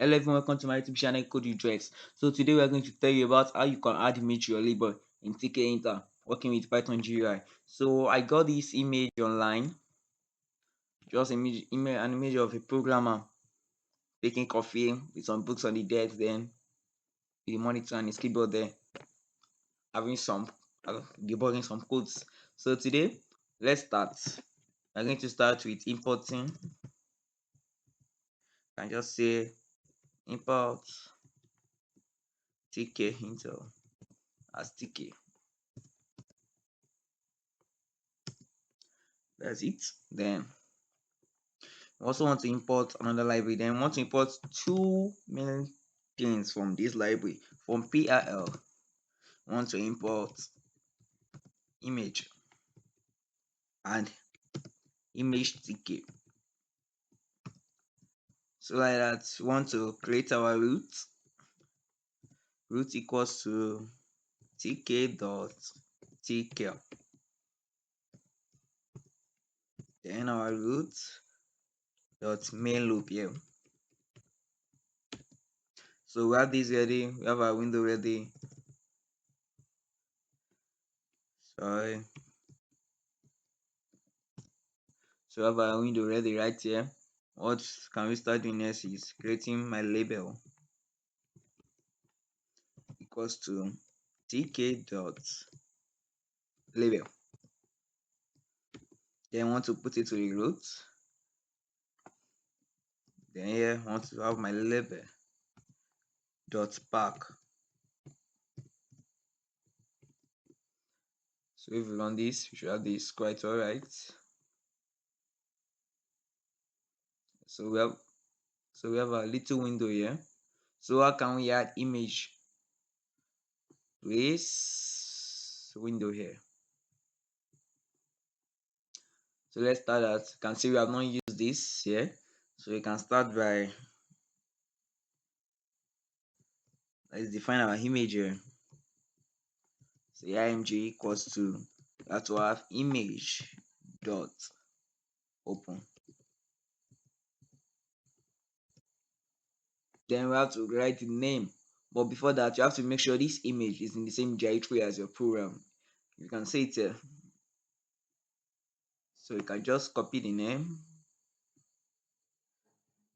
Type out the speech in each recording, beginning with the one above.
Hello everyone, welcome to my YouTube channel Code UX. So today we are going to tell you about how you can add image to your label in Tkinter working with Python GUI. So I got this image online, just an image of a programmer taking coffee with some books on the desk, then the monitor and his keyboard there, having some debugging some codes. So today, let's start. I'm going to start with importing. I can just say import Tkinter as TK. That's it. Then we also want to import another library. Then we want to import two main things from this library. From PRL, we want to import image and image TK. So like that, we want to create our root. Root equals to tk dot tk. Then our root dot main loop here. So we have this ready. We have our window ready. Sorry. So we have our window ready right here. What can we start doing next is creating my label equals to tk dot label. Then I want to put it to the root. Then here I want to have my label dot pack. So if we run this, we should have this quite alright. So we have a little window here. So how can we add image to this window here? So let's start that. You can see we have not used this here. So we can start by, let's define our image here. So img equals to, we have to have image dot open. Then we have to write the name. But before that, you have to make sure this image is in the same directory as your program. You can see it here. So you can just copy the name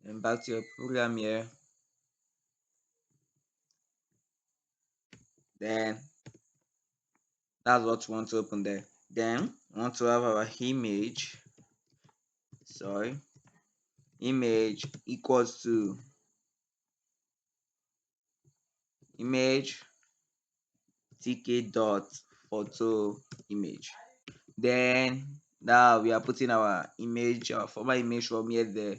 and back to your program here. Then that's what we want to open there. Then we want to have our image. Sorry, image equals to image tk dot photo image. Then now we are putting our image, our former image from here there.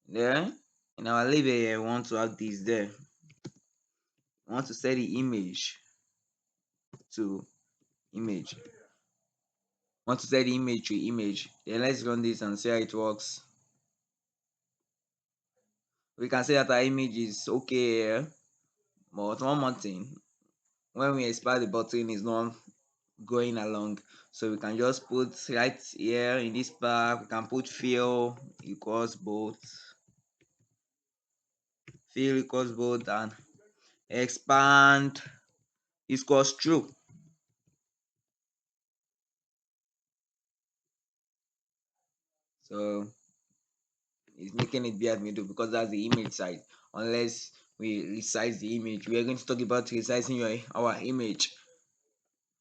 Then in our label here, we want to have this there. We want to set the image to image. Want to set the image to image. Then let's run this and see how it works. We can say that our image is okay here, but one more thing, when we expand the button is not going along, so we can just put right here in this bar, we can put fill equals both, and expand equals true. So it's making it be at middle because that's the image size. Unless we resize the image, we are going to talk about resizing our image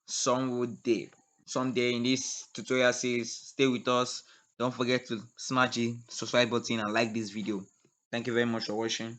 someday in this tutorial series. Stay with us. Don't forget to smash the subscribe button and like this video. Thank you very much for watching.